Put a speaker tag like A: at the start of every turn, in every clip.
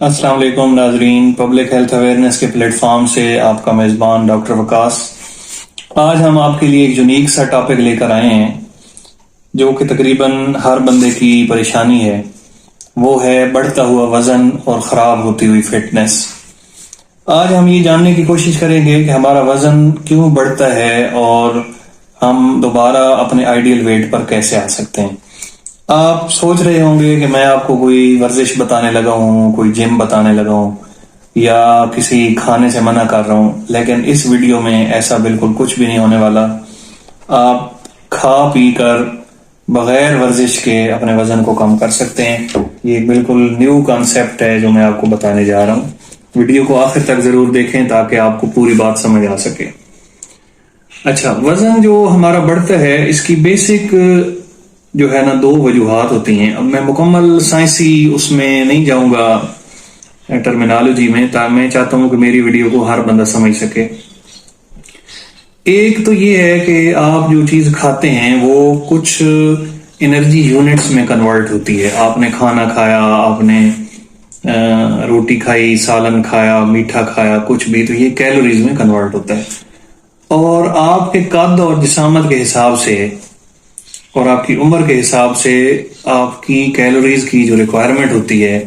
A: السلام علیکم ناظرین، پبلک ہیلتھ اویئرنیس کے پلیٹ فارم سے آپ کا میزبان ڈاکٹر وقاص۔ آج ہم آپ کے لیے ایک یونیک سا ٹاپک لے کر آئے ہیں جو کہ تقریباً ہر بندے کی پریشانی ہے، وہ ہے بڑھتا ہوا وزن اور خراب ہوتی ہوئی فٹنس۔ آج ہم یہ جاننے کی کوشش کریں گے کہ ہمارا وزن کیوں بڑھتا ہے اور ہم دوبارہ اپنے آئیڈیل ویٹ پر کیسے آ سکتے ہیں۔ آپ سوچ رہے ہوں گے کہ میں آپ کو کوئی ورزش بتانے لگا ہوں، کوئی جم بتانے لگا ہوں یا کسی کھانے سے منع کر رہا ہوں، لیکن اس ویڈیو میں ایسا بالکل کچھ بھی نہیں ہونے والا۔ آپ کھا پی کر بغیر ورزش کے اپنے وزن کو کم کر سکتے ہیں۔ یہ ایک بالکل نیو کانسیپٹ ہے جو میں آپ کو بتانے جا رہا ہوں۔ ویڈیو کو آخر تک ضرور دیکھیں تاکہ آپ کو پوری بات سمجھ آ سکے۔ اچھا، وزن جو ہمارا بڑھتا ہے اس کی بیسک جو ہے نا دو وجوہات ہوتی ہیں۔ اب میں مکمل سائنسی اس میں نہیں جاؤں گا ٹرمینالوجی میں، میں چاہتا ہوں کہ میری ویڈیو کو ہر بندہ سمجھ سکے۔ ایک تو یہ ہے کہ آپ جو چیز کھاتے ہیں وہ کچھ انرجی یونٹس میں کنورٹ ہوتی ہے۔ آپ نے کھانا کھایا، آپ نے روٹی کھائی، سالن کھایا، میٹھا کھایا، کچھ بھی، تو یہ کیلوریز میں کنورٹ ہوتا ہے۔ اور آپ کے قد اور جسامت کے حساب سے اور آپ کی عمر کے حساب سے آپ کی کیلوریز کی جو ریکوائرمنٹ ہوتی ہے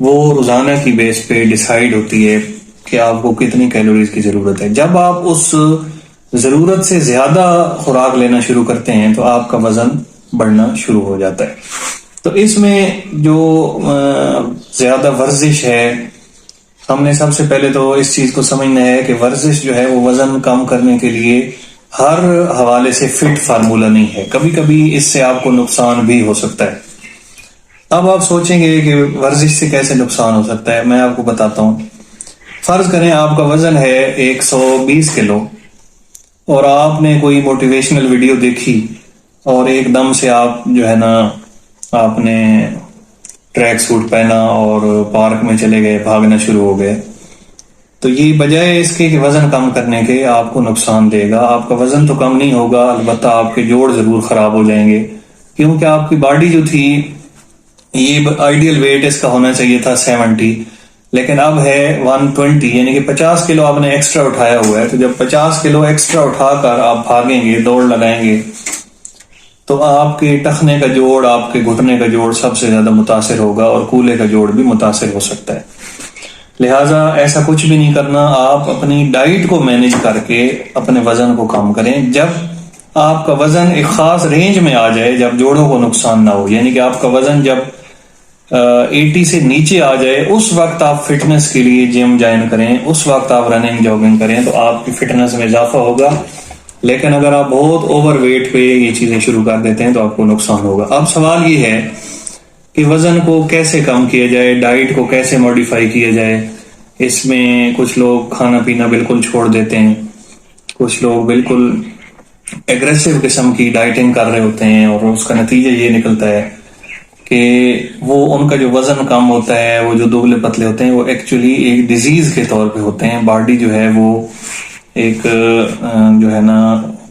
A: وہ روزانہ کی بیس پہ ڈیسائیڈ ہوتی ہے کہ آپ کو کتنی کیلوریز کی ضرورت ہے۔ جب آپ اس ضرورت سے زیادہ خوراک لینا شروع کرتے ہیں تو آپ کا وزن بڑھنا شروع ہو جاتا ہے۔ تو اس میں جو زیادہ ورزش ہے، ہم نے سب سے پہلے تو اس چیز کو سمجھنا ہے کہ ورزش جو ہے وہ وزن کم کرنے کے لیے ہر حوالے سے فٹ فارمولہ نہیں ہے، کبھی کبھی اس سے آپ کو نقصان بھی ہو سکتا ہے۔ اب آپ سوچیں گے کہ ورزش سے کیسے نقصان ہو سکتا ہے، میں آپ کو بتاتا ہوں۔ فرض کریں آپ کا وزن ہے 120 کلو اور آپ نے کوئی موٹیویشنل ویڈیو دیکھی اور ایک دم سے آپ جو ہے نا آپ نے ٹریک سوٹ پہنا اور پارک میں چلے گئے، بھاگنا شروع ہو گئے، تو یہ بجائے اس کے کہ وزن کم کرنے کے آپ کو نقصان دے گا۔ آپ کا وزن تو کم نہیں ہوگا، البتہ آپ کے جوڑ ضرور خراب ہو جائیں گے، کیونکہ آپ کی باڈی جو تھی، یہ آئیڈیل ویٹ اس کا ہونا چاہیے تھا 70، لیکن اب ہے 120، یعنی کہ 50 کلو آپ نے ایکسٹرا اٹھایا ہوا ہے۔ تو جب 50 کلو ایکسٹرا اٹھا کر آپ بھاگیں گے، دوڑ لگائیں گے، تو آپ کے ٹخنے کا جوڑ، آپ کے گھٹنے کا جوڑ سب سے زیادہ متاثر ہوگا اور کولے کا جوڑ بھی متاثر ہو سکتا ہے۔ لہٰذا ایسا کچھ بھی نہیں کرنا، آپ اپنی ڈائٹ کو مینیج کر کے اپنے وزن کو کم کریں۔ جب آپ کا وزن ایک خاص رینج میں آ جائے، جب جوڑوں کو نقصان نہ ہو، یعنی کہ آپ کا وزن جب 80 سے نیچے آ جائے، اس وقت آپ فٹنس کے لیے جم جوائن کریں، اس وقت آپ رننگ جاگنگ کریں، تو آپ کی فٹنس میں اضافہ ہوگا۔ لیکن اگر آپ بہت اوور ویٹ پہ یہ چیزیں شروع کر دیتے ہیں تو آپ کو نقصان ہوگا۔ اب سوال یہ ہے کہ وزن کو کیسے کم کیا جائے، ڈائٹ کو کیسے موڈیفائی کیا جائے۔ اس میں کچھ لوگ کھانا پینا بالکل چھوڑ دیتے ہیں، کچھ لوگ بالکل ایگریسو قسم کی ڈائٹنگ کر رہے ہوتے ہیں، اور اس کا نتیجہ یہ نکلتا ہے کہ وہ ان کا جو وزن کم ہوتا ہے، وہ جو دبلے پتلے ہوتے ہیں، وہ ایکچولی ایک ڈیزیز کے طور پہ ہوتے ہیں۔ باڈی جو ہے وہ ایک جو ہے نا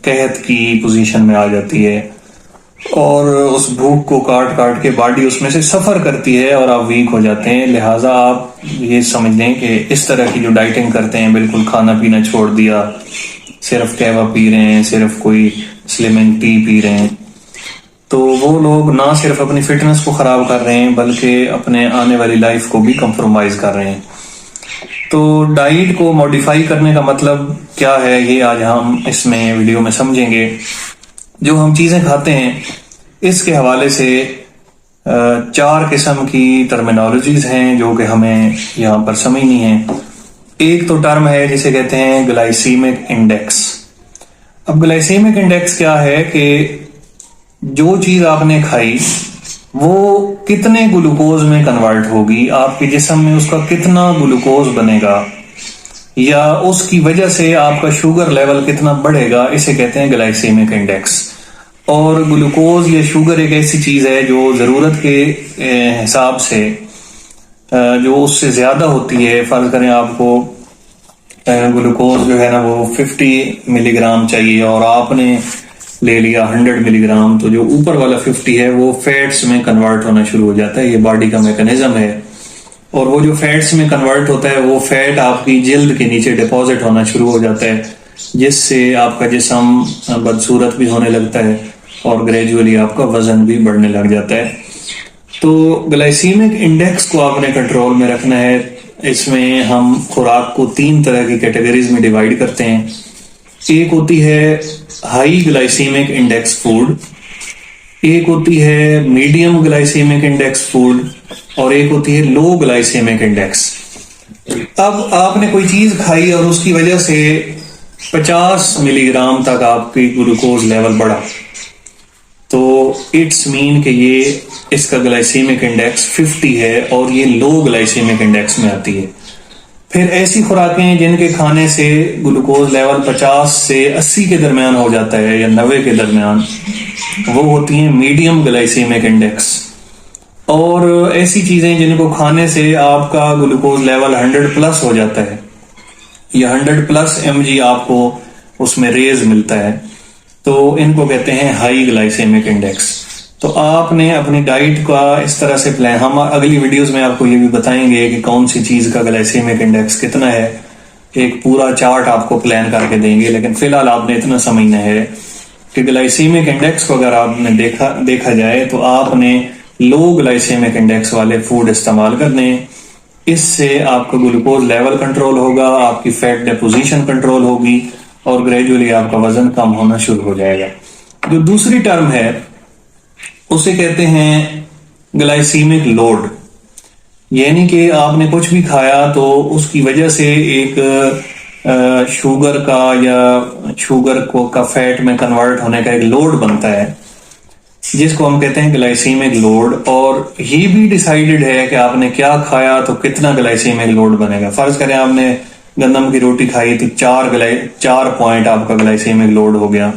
A: قحط کی پوزیشن میں آ جاتی ہے، اور اس بھوک کو کاٹ کاٹ کے باڈی اس میں سے سفر کرتی ہے اور آپ ویک ہو جاتے ہیں۔ لہٰذا آپ یہ سمجھ لیں کہ اس طرح کی جو ڈائٹنگ کرتے ہیں، بالکل کھانا پینا چھوڑ دیا، صرف قہوہ پی رہے ہیں، صرف کوئی سلمنگ ٹی پی رہے ہیں، تو وہ لوگ نہ صرف اپنی فٹنس کو خراب کر رہے ہیں بلکہ اپنے آنے والی لائف کو بھی کمپرومائز کر رہے ہیں۔ تو ڈائٹ کو موڈیفائی کرنے کا مطلب کیا ہے، یہ آج ہم اس میں ویڈیو میں سمجھیں گے۔ جو ہم چیزیں کھاتے ہیں اس کے حوالے سے 4 قسم کی ٹرمینالوجیز ہیں جو کہ ہمیں یہاں پر سمجھنی ہیں۔ ایک تو ٹرم ہے جسے کہتے ہیں گلائسیمک انڈیکس۔ اب گلائسیمک انڈیکس کیا ہے کہ جو چیز آپ نے کھائی وہ کتنے گلوکوز میں کنورٹ ہوگی، آپ کے جسم میں اس کا کتنا گلوکوز بنے گا، یا اس کی وجہ سے آپ کا شوگر لیول کتنا بڑھے گا، اسے کہتے ہیں گلائسیمک انڈیکس۔ اور گلوکوز یا شوگر ایک ایسی چیز ہے جو ضرورت کے حساب سے جو اس سے زیادہ ہوتی ہے۔ فرض کریں آپ کو گلوکوز جو ہے نا وہ 50 ملی گرام چاہیے، اور آپ نے لے لیا 100 ملی گرام، تو جو اوپر والا 50 ہے وہ فیٹس میں کنورٹ ہونا شروع ہو جاتا ہے. یہ باڈی کا میکنزم ہے. اور وہ جو فیٹس میں کنورٹ ہوتا ہے وہ فیٹ آپ کی جلد کے نیچے ڈپازٹ ہونا شروع ہو جاتا ہے، جس سے آپ کا جسم بدصورت بھی ہونے لگتا ہے اور گریجولی آپ کا وزن بھی بڑھنے لگ جاتا ہے. تو گلائسیمک انڈیکس کو آپ نے کنٹرول میں رکھنا ہے. اس میں ہم خوراک کو 3 طرح کی کیٹیگریز میں ڈیوائیڈ کرتے ہیں. ایک ہوتی ہے ہائی گلائسیمک انڈیکس فوڈ، ایک ہوتی ہے میڈیم گلائسیمک انڈیکس فوڈ، اور ایک ہوتی ہے لو گلائسیمک انڈیکس. اب آپ نے کوئی چیز کھائی اور اس کی وجہ سے 50 ملی گرام تک آپ کی گلوکوز لیول بڑھا، تو اٹس مین کہ یہ اس کا گلائسیمک انڈیکس 50 ہے اور یہ لو گلائسیمک انڈیکس میں آتی ہے. پھر ایسی خوراکیں جن کے کھانے سے گلوکوز لیول 50 سے 80 کے درمیان ہو جاتا ہے یا 90 کے درمیان، وہ ہوتی ہیں میڈیم گلائسیمک انڈیکس. اور ایسی چیزیں جن کو کھانے سے آپ کا گلوکوز لیول 100 پلس ہو جاتا ہے یا 100 پلس mg آپ کو اس میں ریز ملتا ہے، تو ان کو کہتے ہیں ہائی گلائسیمک انڈیکس. تو آپ نے اپنی ڈائٹ کا اس طرح سے پلان، ہم اگلی ویڈیوز میں آپ کو یہ بھی بتائیں گے کہ کون سی چیز کا گلائسیمک انڈیکس کتنا ہے، ایک پورا چارٹ آپ کو پلان کر کے دیں گے. لیکن فی الحال آپ نے اتنا سمجھنا ہے کہ گلائسیمک انڈیکس کو اگر آپ نے دیکھا جائے تو آپ نے لو گلائسیمک انڈیکس والے فوڈ استعمال کرنے. اس سے آپ کا گلوکوز لیول کنٹرول ہوگا، آپ کی فیٹ ڈیپوزیشن کنٹرول ہوگی اور گریجولی آپ کا وزن کم ہونا شروع ہو جائے گا. جو دوسری ٹرم ہے اسے کہتے ہیں گلائسیمک لوڈ، یعنی کہ آپ نے کچھ بھی کھایا تو اس کی وجہ سے ایک شوگر کا یا شوگر کا فیٹ میں کنورٹ ہونے کا ایک لوڈ بنتا ہے جس کو ہم کہتے ہیں گلائسیمک لوڈ. اور یہ بھی ڈیسائیڈڈ ہے کہ آپ نے کیا کھایا تو کتنا گلائسیمک لوڈ بنے گا. فرض کریں آپ نے گندم کی روٹی کھائی تو 4 پوائنٹ آپ کا گلائسیمک لوڈ ہو گیا.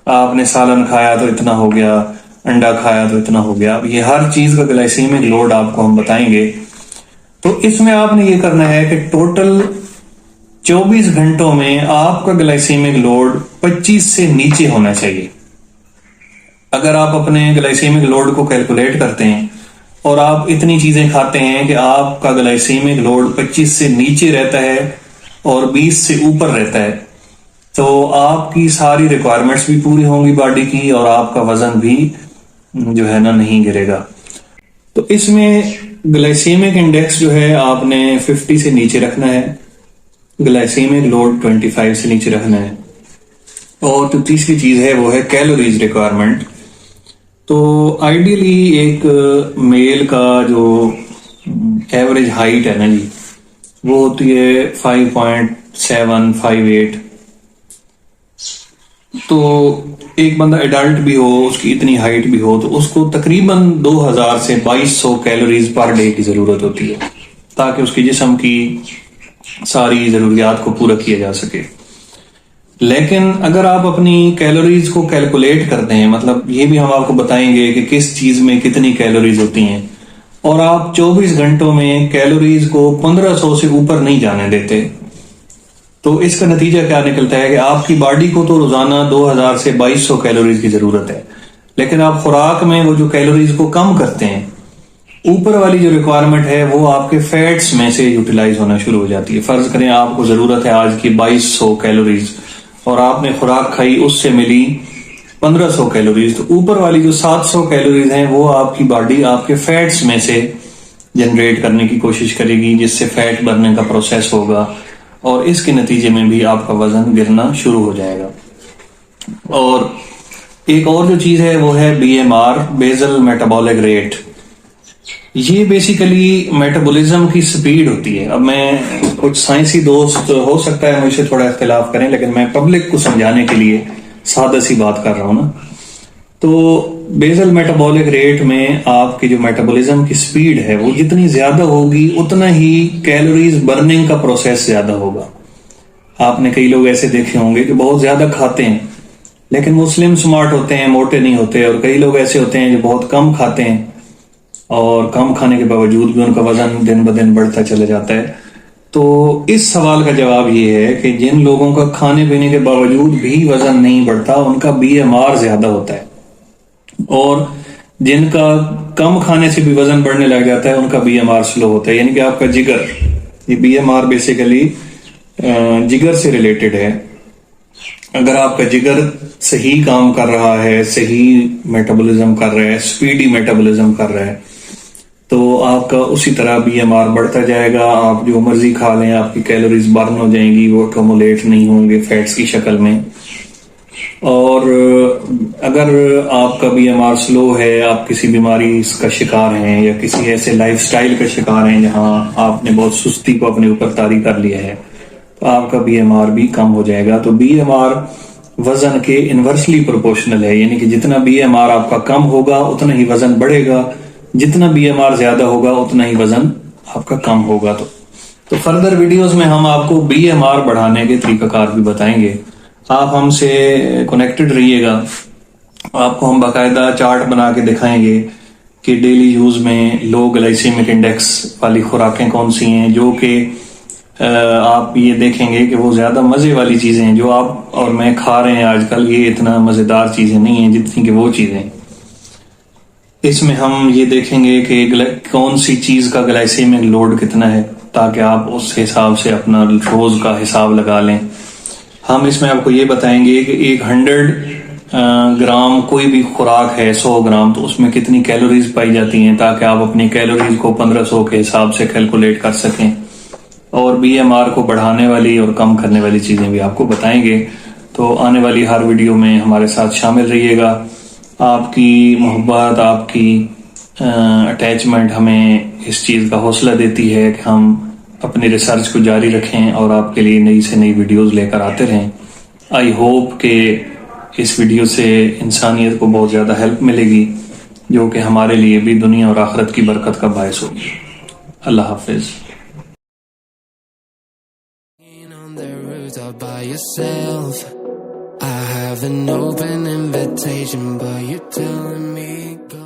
A: آپ نے سالن کھایا تو اتنا ہو گیا، انڈا کھایا تو اتنا ہو گیا. یہ ہر چیز کا گلائسیمک لوڈ آپ کو ہم بتائیں گے. تو اس میں آپ نے یہ کرنا ہے کہ ٹوٹل 24 گھنٹوں میں آپ کا گلائسیمک لوڈ 25 سے نیچے ہونا چاہیے. اگر آپ اپنے گلائسیمک لوڈ کو کیلکولیٹ کرتے ہیں اور آپ اتنی چیزیں کھاتے ہیں کہ آپ کا گلائسیمک لوڈ 25 سے نیچے رہتا ہے اور 20 سے اوپر رہتا ہے، تو آپ کی ساری ریکوائرمنٹس بھی پوری ہوں گی باڈی کی اور آپ کا وزن بھی جو ہے نا نہیں گرے گا. تو اس میں گلائسیمک انڈیکس جو ہے آپ نے 50 سے نیچے رکھنا ہے، گلائسیمک لوڈ 25 سے نیچے رکھنا ہے. اور جو تیسری چیز ہے وہ ہے کیلوریز ریکوائرمنٹ. تو آئیڈیلی ایک میل کا جو ایوریج ہائٹ ہے نا جی، وہ ہوتی ہے 5.758. تو ایک بندہ ایڈلٹ بھی ہو، اس کی اتنی ہائٹ بھی ہو، تو اس کو تقریباً 2000 سے 2200 کیلوریز پر ڈے کی ضرورت ہوتی ہے تاکہ اس کی جسم کی ساری ضروریات کو پورا کیا جا سکے. لیکن اگر آپ اپنی کیلوریز کو کیلکولیٹ کرتے ہیں، مطلب یہ بھی ہم آپ کو بتائیں گے کہ کس چیز میں کتنی کیلوریز ہوتی ہیں، اور آپ 24 گھنٹوں میں کیلوریز کو 1500 سے اوپر نہیں جانے دیتے، تو اس کا نتیجہ کیا نکلتا ہے کہ آپ کی باڈی کو تو روزانہ 2000 سے 2200 کیلوریز کی ضرورت ہے، لیکن آپ خوراک میں وہ جو کیلوریز کو کم کرتے ہیں، اوپر والی جو ریکوائرمنٹ ہے وہ آپ کے فیٹس میں سے یوٹیلائز ہونا شروع ہو جاتی ہے. فرض کریں آپ کو ضرورت ہے آج کی 2200 کیلوریز اور آپ نے خوراک کھائی، اس سے ملی 1500 کیلوریز، تو اوپر والی جو 700 کیلوریز ہیں وہ آپ کی باڈی آپ کے فیٹس میں سے جنریٹ کرنے کی کوشش کرے گی، جس سے فیٹ برنے کا پروسیس ہوگا اور اس کے نتیجے میں بھی آپ کا وزن گرنا شروع ہو جائے گا. اور ایک اور جو چیز ہے وہ ہے BMR، بیزل میٹابولک ریٹ. یہ بیسیکلی میٹابولزم کی سپیڈ ہوتی ہے. اب میں کچھ سائنسی دوست ہو سکتا ہے مجھ سے تھوڑا اختلاف کریں، لیکن میں پبلک کو سمجھانے کے لیے سادہ سی بات کر رہا ہوں نا. تو بیزل میٹابولک ریٹ میں آپ کی جو میٹابولزم کی سپیڈ ہے وہ جتنی زیادہ ہوگی اتنا ہی کیلوریز برننگ کا پروسیس زیادہ ہوگا. آپ نے کئی لوگ ایسے دیکھے ہوں گے کہ بہت زیادہ کھاتے ہیں لیکن وہ سلم سمارٹ ہوتے ہیں، موٹے نہیں ہوتے، اور کئی لوگ ایسے ہوتے ہیں جو بہت کم کھاتے ہیں اور کم کھانے کے باوجود بھی ان کا وزن دن بدن بڑھتا چلا جاتا ہے. تو اس سوال کا جواب یہ ہے کہ جن لوگوں کا کھانے پینے کے باوجود بھی وزن نہیں بڑھتا ان کا بی ایم آر زیادہ ہوتا ہے، اور جن کا کم کھانے سے بھی وزن بڑھنے لگ جاتا ہے ان کا بی ایم آر سلو ہوتا ہے. یعنی کہ آپ کا جگر، یہ بی ایم آر بیسیکلی جگر سے ریلیٹڈ ہے. اگر آپ کا جگر صحیح کام کر رہا ہے، صحیح میٹابولزم کر رہا ہے، سپیڈی میٹابولزم کر رہا ہے، تو آپ کا اسی طرح بی ایم آر بڑھتا جائے گا. آپ جو مرضی کھا لیں آپ کی کیلوریز برن ہو جائیں گی، وہ ایکومولیٹ نہیں ہوں گے فیٹس کی شکل میں. اور اگر آپ کا بی ایم آر سلو ہے، آپ کسی بیماری کا شکار ہیں یا کسی ایسے لائف سٹائل کا شکار ہیں جہاں آپ نے بہت سستی کو اپنے اوپر طاری کر لیا ہے، تو آپ کا بی ایم آر بھی کم ہو جائے گا. تو بی ایم آر وزن کے انورسلی پروپورشنل ہے، یعنی کہ جتنا بی ایم آر آپ کا کم ہوگا اتنا ہی وزن بڑھے گا، جتنا بی ایم آر زیادہ ہوگا اتنا ہی وزن آپ کا کم ہوگا. تو فردر ویڈیوز میں ہم آپ کو بی ایم آر بڑھانے کے طریقہ کار بھی بتائیں گے. آپ ہم سے کنیکٹڈ رہیے گا. آپ کو ہم باقاعدہ چارٹ بنا کے دکھائیں گے کہ ڈیلی یوز میں لو گلائسیمک انڈیکس والی خوراکیں کون سی ہیں، جو کہ آپ یہ دیکھیں گے کہ وہ زیادہ مزے والی چیزیں ہیں جو آپ اور میں کھا رہے ہیں آج کل، یہ اتنا مزیدار چیزیں نہیں ہیں جتنی کہ وہ چیزیں. اس میں ہم یہ دیکھیں گے کہ کون سی چیز کا گلائسیمک لوڈ کتنا ہے، تاکہ آپ اس حساب سے اپنا روز کا حساب لگا لیں. ہم اس میں آپ کو یہ بتائیں گے کہ 100 گرام کوئی بھی خوراک ہے، 100 گرام، تو اس میں کتنی کیلوریز پائی جاتی ہیں، تاکہ آپ اپنی کیلوریز کو 1500 کے حساب سے کیلکولیٹ کر سکیں. اور بی ایم آر کو بڑھانے والی اور کم کرنے والی چیزیں بھی آپ کو بتائیں گے. تو آنے والی ہر ویڈیو میں ہمارے ساتھ شامل رہیے گا. آپ کی محبت، آپ کی اٹیچمنٹ ہمیں اس چیز کا حوصلہ دیتی ہے کہ ہم اپنی ریسرچ کو جاری رکھیں اور آپ کے لیے نئی سے نئی ویڈیوز لے کر آتے رہیں. آئی ہوپ کہ اس ویڈیو سے انسانیت کو بہت زیادہ ہیلپ ملے گی، جو کہ ہمارے لیے بھی دنیا اور آخرت کی برکت کا باعث ہوگی. اللہ حافظ.
B: By yourself, I have an open invitation, but you're telling me go.